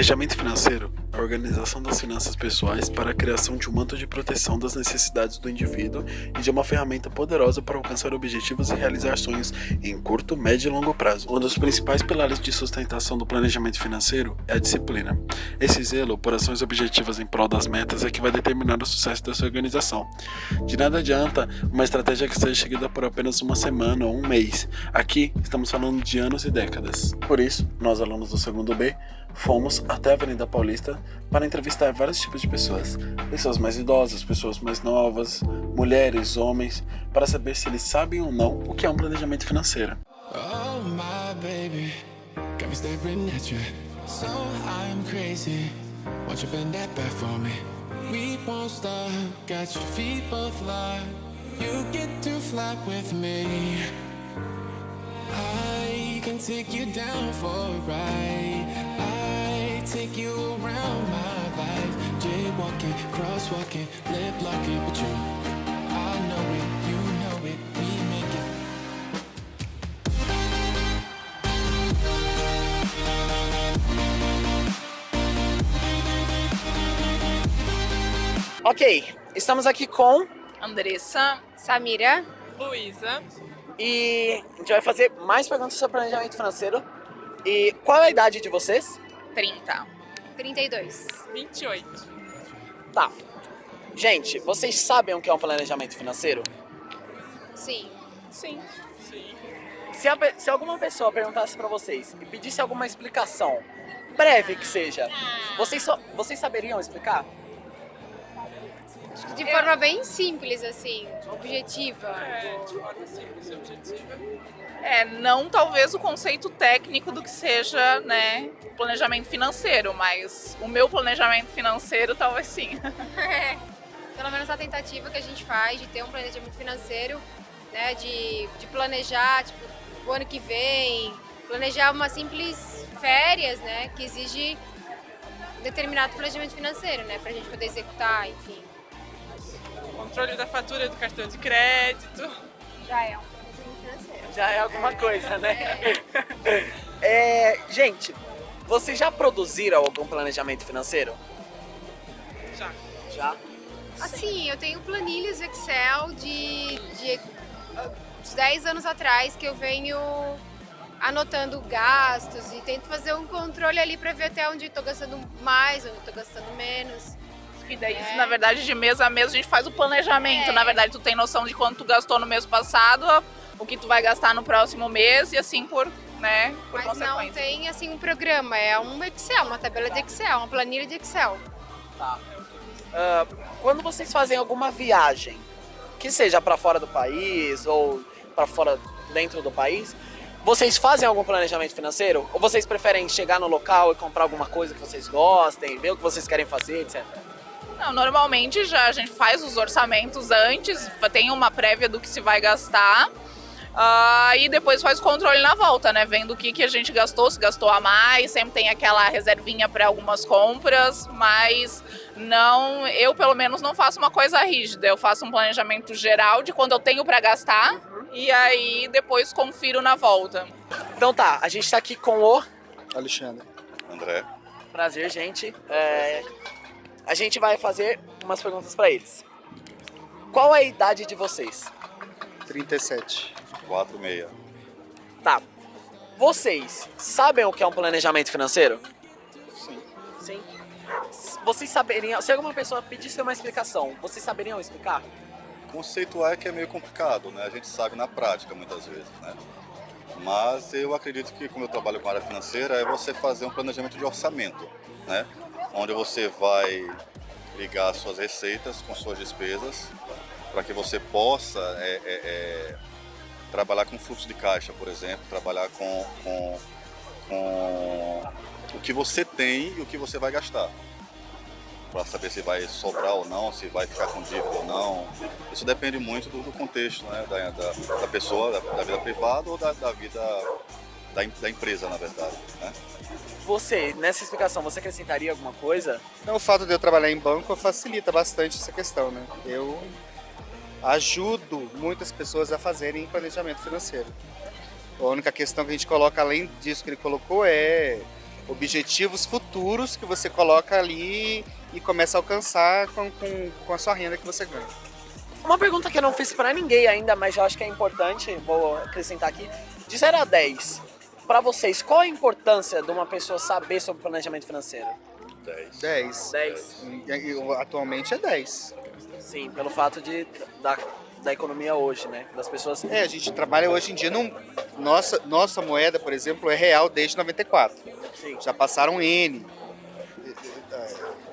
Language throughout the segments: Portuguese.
Planejamento financeiro é a organização das finanças pessoais para a criação de um manto de proteção das necessidades do indivíduo e de uma ferramenta poderosa para alcançar objetivos e realizar sonhos em curto, médio e longo prazo. Um dos principais pilares de sustentação do planejamento financeiro é a disciplina. Esse zelo por ações objetivas em prol das metas é que vai determinar o sucesso da sua organização. De nada adianta uma estratégia que seja seguida por apenas uma semana ou um mês. Aqui estamos falando de anos e décadas. Por isso, nós alunos do segundo B fomos até a Avenida Paulista para entrevistar vários tipos de pessoas. Pessoas mais idosas, pessoas mais novas, mulheres, homens, para saber se eles sabem ou não o que é um planejamento financeiro. Oh my baby, got me staring at you. So I'm crazy. Won't you bend that back for me? We won't stop. Got your feet both locked. You get to fly with me. I can take you down for a ride. I take you around my life. Jaywalking, crosswalking, lip locking with you. I know it, you know it, we make it. Ok, estamos aqui com Andressa, Samira, Luísa, e a gente vai fazer mais perguntas sobre planejamento financeiro. E qual é a idade de vocês? 30, 32. 28. Tá. Gente, vocês sabem o que é um planejamento financeiro? Sim. Sim. Se alguma pessoa perguntasse pra vocês e pedisse alguma explicação, breve que seja, vocês saberiam explicar? De forma bem simples, assim, objetiva. De forma simples e objetiva. Não talvez o conceito técnico do que seja, né, planejamento financeiro, mas o meu planejamento financeiro talvez sim. Pelo menos a tentativa que a gente faz de ter um planejamento financeiro, né, de planejar, tipo, o ano que vem, planejar uma simples férias, né, que exige determinado planejamento financeiro, né, pra gente poder executar, enfim. Controle da fatura do cartão de crédito. Já é um planejamento financeiro. Já é alguma coisa, né? Gente, vocês já produziram algum planejamento financeiro? Já. Já? Assim, eu tenho planilhas Excel de uns 10 anos atrás que eu venho anotando gastos e tento fazer um controle ali pra ver até onde estou gastando mais, onde estou gastando menos. E daí, na verdade, de mês a mês a gente faz o planejamento. Na verdade, tu tem noção de quanto tu gastou no mês passado, o que tu vai gastar no próximo mês e assim por Mas consequência. não tem assim um programa, é um Excel, uma tabela de Excel, uma planilha de Excel. Tá. Quando vocês fazem alguma viagem, que seja pra fora do país ou pra fora dentro do país, vocês fazem algum planejamento financeiro? Ou vocês preferem chegar no local e comprar alguma coisa que vocês gostem, ver o que vocês querem fazer, etc? Não, normalmente já a gente faz os orçamentos antes, tem uma prévia do que se vai gastar e depois faz o controle na volta, né? Vendo o que a gente gastou, se gastou a mais, sempre tem aquela reservinha para algumas compras, mas não, eu pelo menos não faço uma coisa rígida, eu faço um planejamento geral de quando eu tenho para gastar e aí depois confiro na volta. Então tá, a gente tá aqui com o Alexandre. André. Prazer, gente. A gente vai fazer umas perguntas pra eles. Qual é a idade de vocês? 37. 46. Tá. Vocês sabem o que é um planejamento financeiro? Sim. Sim. Vocês saberiam, se alguma pessoa pedisse uma explicação, vocês saberiam explicar? Conceituar é que é meio complicado, né? A gente sabe na prática muitas vezes, né? Mas eu acredito que, como eu trabalho com área financeira, é você fazer um planejamento de orçamento, né? Onde você vai ligar suas receitas com suas despesas para que você possa trabalhar com fluxo de caixa, por exemplo, trabalhar com o que você tem e o que você vai gastar, para saber se vai sobrar ou não, se vai ficar com dívida ou não. Isso depende muito do contexto, né? da pessoa, da vida privada ou da vida da empresa, na verdade, né? Você, nessa explicação, você acrescentaria alguma coisa? Então, o fato de eu trabalhar em banco facilita bastante essa questão, né? Eu ajudo muitas pessoas a fazerem planejamento financeiro. A única questão que a gente coloca além disso que ele colocou é objetivos futuros que você coloca ali e começa a alcançar com a sua renda que você ganha. Uma pergunta que eu não fiz pra ninguém ainda, mas eu acho que é importante, vou acrescentar aqui. De 0 a 10, pra vocês, qual a importância de uma pessoa saber sobre planejamento financeiro? 10. 10. Atualmente é 10. Sim, pelo fato da economia hoje, né? Das pessoas. A gente trabalha hoje em dia nossa moeda, por exemplo, é real desde 94. Sim. Já passaram N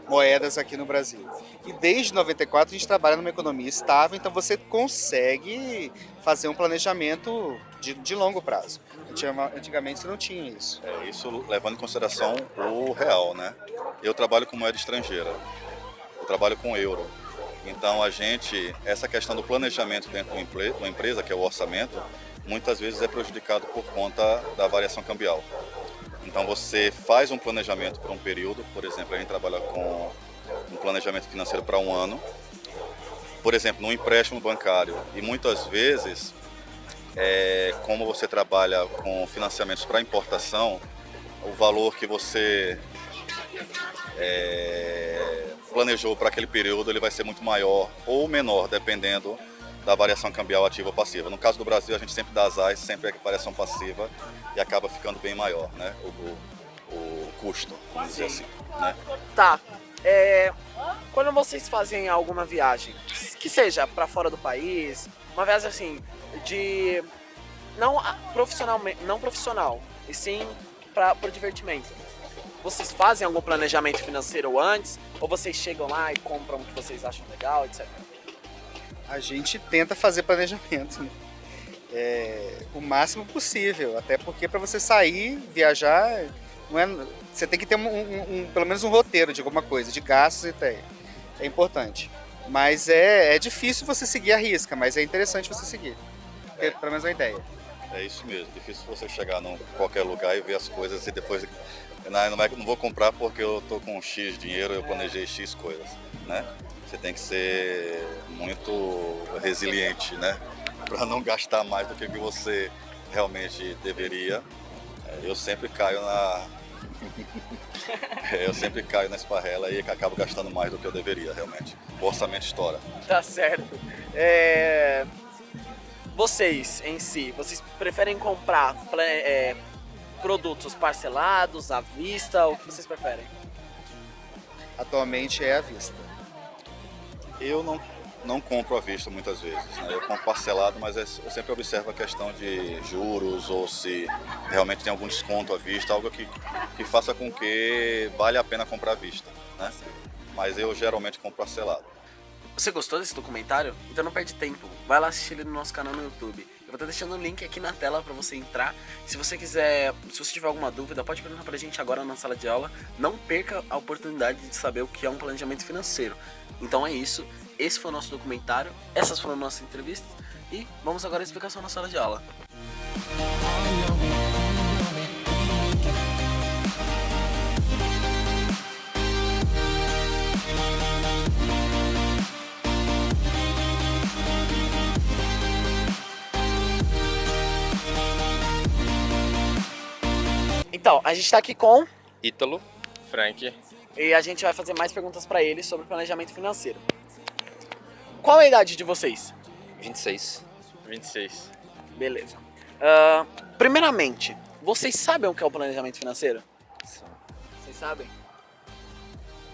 moedas aqui no Brasil. E desde 94 a gente trabalha numa economia estável, então você consegue fazer um planejamento de longo prazo. Antigamente você não tinha isso. Isso levando em consideração o real, né? Eu trabalho com moeda estrangeira, eu trabalho com euro. Então essa questão do planejamento dentro de uma empresa, que é o orçamento, muitas vezes é prejudicado por conta da variação cambial. Então você faz um planejamento por um período, por exemplo, a gente trabalha com um planejamento financeiro para um ano, por exemplo, num empréstimo bancário. E muitas vezes, como você trabalha com financiamentos para importação, o valor que você planejou para aquele período ele vai ser muito maior ou menor, dependendo da variação cambial ativa ou passiva. No caso do Brasil, a gente sempre dá as AIs, sempre é variação passiva e acaba ficando bem maior, né? O custo, vamos dizer assim, né? Tá. Quando vocês fazem alguma viagem, que seja para fora do país, uma viagem assim, não profissional, e sim por divertimento. Vocês fazem algum planejamento financeiro antes? Ou vocês chegam lá e compram o que vocês acham legal, etc? A gente tenta fazer planejamento, né? O máximo possível, até porque para você sair, viajar, você tem que ter pelo menos um roteiro de alguma coisa, de gastos e tal. É importante. Mas é difícil você seguir a risca, mas é interessante você seguir. Ter pelo menos uma ideia. É isso mesmo, difícil você chegar em qualquer lugar e ver as coisas e depois não vou comprar porque eu tô com X dinheiro, eu planejei X coisas, né? Você tem que ser muito resiliente, né? Para não gastar mais do que você realmente deveria. Eu sempre caio na esparrela e acabo gastando mais do que eu deveria, realmente. O orçamento estoura. Tá certo. Vocês, em si, vocês preferem comprar produtos parcelados, à vista? O que vocês preferem? Atualmente é à vista. Eu não compro à vista muitas vezes, né? Eu compro parcelado, mas eu sempre observo a questão de juros ou se realmente tem algum desconto à vista, algo que faça com que vale a pena comprar à vista, né? Mas eu geralmente compro parcelado. Você gostou desse documentário? Então não perde tempo, vai lá assistir ele no nosso canal no YouTube. Eu vou estar deixando o link aqui na tela para você entrar. Se você tiver alguma dúvida, pode perguntar pra gente agora na sala de aula. Não perca a oportunidade de saber o que é um planejamento financeiro. Então é isso, esse foi o nosso documentário, essas foram nossas entrevistas e vamos agora à explicação na sala de aula. Então, a gente tá aqui com Ítalo, Frank, e a gente vai fazer mais perguntas para ele sobre planejamento financeiro. Qual é a idade de vocês? 26. 26. Beleza. Primeiramente, vocês sabem o que é o planejamento financeiro? Sim. Vocês sabem?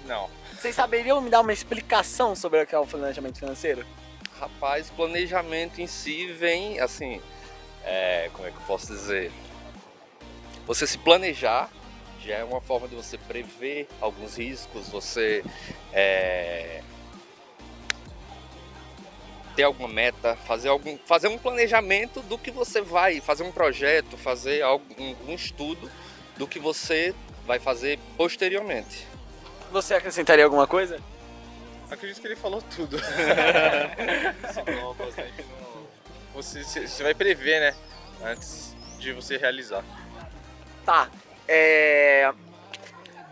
Não. Vocês saberiam me dar uma explicação sobre o que é o planejamento financeiro? Rapaz, planejamento em si vem assim, como é que eu posso dizer? Você se planejar já é uma forma de você prever alguns riscos, você ter alguma meta, fazer um planejamento do que você vai, fazer um projeto, fazer um estudo do que você vai fazer posteriormente. Você acrescentaria alguma coisa? Acredito que ele falou tudo. Você vai prever, né? Antes de você realizar. Tá.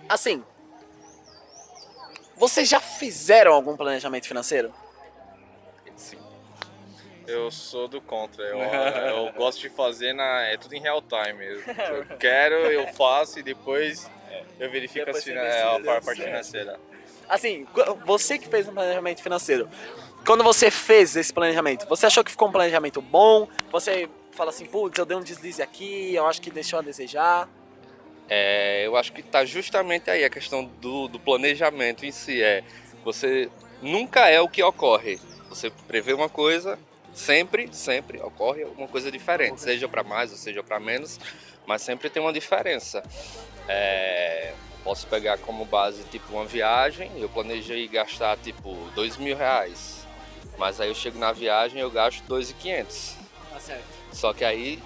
Assim, vocês já fizeram algum planejamento financeiro? Sim. Eu sou do contra. Eu gosto de fazer é tudo em real time. Eu quero, eu faço e depois eu verifico Depois você a decide. parte financeira. Assim, você que fez um planejamento financeiro, quando você fez esse planejamento, você achou que ficou um planejamento bom? Você fala assim, putz, eu dei um deslize aqui, eu acho que deixou a desejar. Eu acho que está justamente aí a questão do planejamento em si. Você nunca é o que ocorre. Você prevê uma coisa, sempre ocorre uma coisa diferente, seja para mais ou seja para menos, mas sempre tem uma diferença. Posso pegar como base tipo uma viagem, eu planejei gastar tipo R$2.000, mas aí eu chego na viagem e eu gasto R$2.500. Tá certo. Só que aí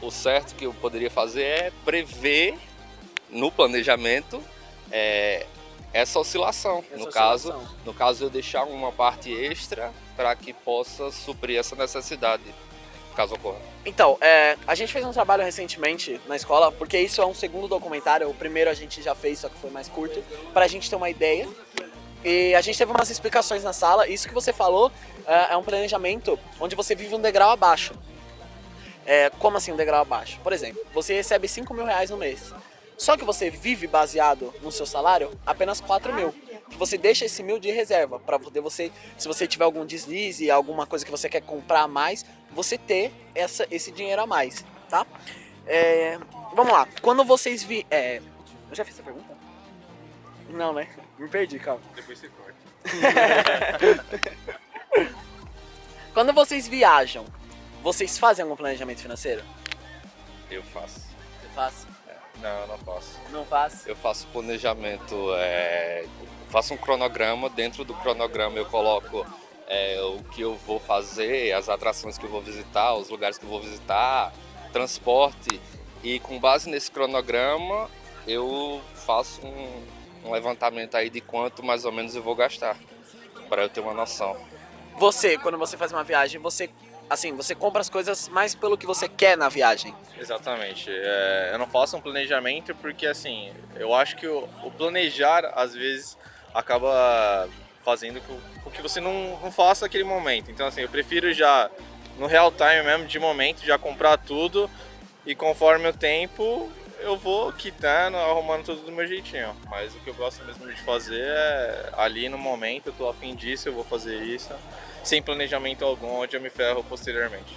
o certo que eu poderia fazer é prever no planejamento essa oscilação. No caso eu deixar uma parte extra para que possa suprir essa necessidade, caso ocorra. Então, a gente fez um trabalho recentemente na escola, porque isso é um segundo documentário, o primeiro a gente já fez, só que foi mais curto, pra gente ter uma ideia. E a gente teve umas explicações na sala, isso que você falou é um planejamento onde você vive um degrau abaixo. Como assim um degrau abaixo? Por exemplo, você recebe R$5.000 no mês, só que você vive baseado no seu salário apenas 4.000. Você deixa esse 1.000 de reserva para poder você, se você tiver algum deslize, alguma coisa que você quer comprar a mais, você ter esse dinheiro a mais, tá? Vamos lá, quando vocês eu já fiz essa pergunta? Não, né? Me perdi, calma. Depois você corta. Quando vocês viajam, vocês fazem algum planejamento financeiro? Eu faço. Você faz? Não, eu não faço. Não faz? Eu faço planejamento, faço um cronograma, dentro do cronograma eu coloco o que eu vou fazer, as atrações que eu vou visitar, os lugares que eu vou visitar, transporte, e com base nesse cronograma eu faço um levantamento aí de quanto mais ou menos eu vou gastar, para eu ter uma noção. Você, quando você faz uma viagem, você compra as coisas mais pelo que você quer na viagem. Exatamente. Eu não faço um planejamento porque, assim, eu acho que o planejar, às vezes, acaba fazendo com que você não faça aquele momento. Então, assim, eu prefiro já, no real time mesmo, de momento, já comprar tudo e conforme o tempo, eu vou quitando, arrumando tudo do meu jeitinho. Mas o que eu gosto mesmo de fazer é, ali no momento, eu tô afim disso, eu vou fazer isso, sem planejamento algum, onde eu me ferro posteriormente.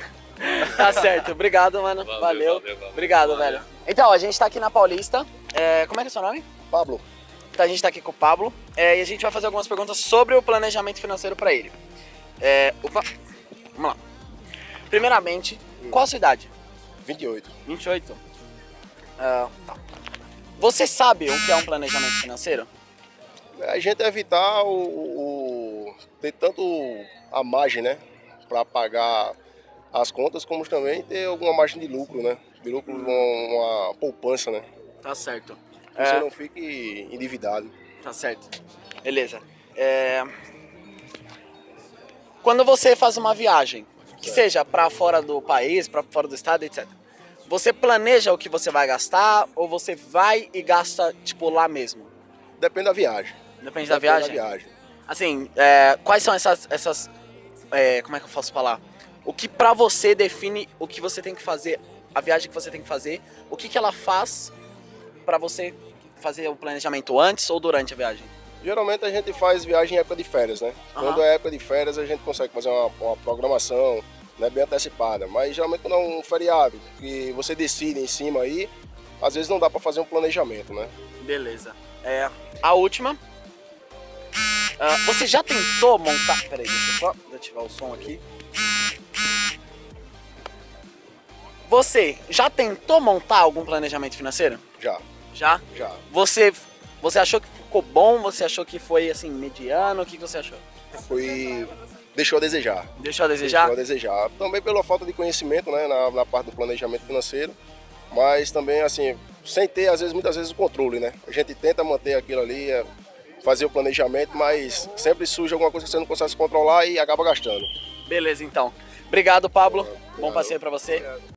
Tá certo, obrigado, mano. Valeu. Obrigado, velho. Então, a gente tá aqui na Paulista. Como é que é o seu nome? Pablo. Então, a gente tá aqui com o Pablo e a gente vai fazer algumas perguntas sobre o planejamento financeiro pra ele. Vamos lá. Primeiramente, qual a sua idade? 28. 28? Tá. Você sabe o que é um planejamento financeiro? A gente evitar ter tanto a margem, né? Para pagar as contas, como também ter alguma margem de lucro, né? De lucro, uma poupança, né? Tá certo. Que você não fique endividado. Tá certo. Beleza. Quando você faz uma viagem, que seja pra fora do país, pra fora do estado, etc. Você planeja o que você vai gastar ou você vai e gasta, tipo, lá mesmo? Depende da viagem. Depende da viagem? Assim, quais são essas como é que eu posso falar? O que pra você define o que você tem que fazer, a viagem que você tem que fazer, o que ela faz pra você fazer o planejamento antes ou durante a viagem? Geralmente a gente faz viagem em época de férias, né? Quando é época de férias a gente consegue fazer uma programação, né, bem antecipada. Mas geralmente quando é um feriado que você decide em cima aí, às vezes não dá pra fazer um planejamento, né? Beleza. A última. Você já tentou montar... Peraí, deixa eu só ativar o som aqui. Você já tentou montar algum planejamento financeiro? Já. Já? Já. Você achou que ficou bom? Você achou que foi, assim, mediano? O que você achou? Deixou a desejar. Deixou a desejar? Deixou a desejar. Também pela falta de conhecimento, né, na parte do planejamento financeiro, mas também, assim, sem ter, muitas vezes, o controle, né? A gente tenta manter aquilo ali, fazer o planejamento, mas sempre surge alguma coisa que você não consegue se controlar e acaba gastando. Beleza, então. Obrigado, Pablo. Bom passeio pra você.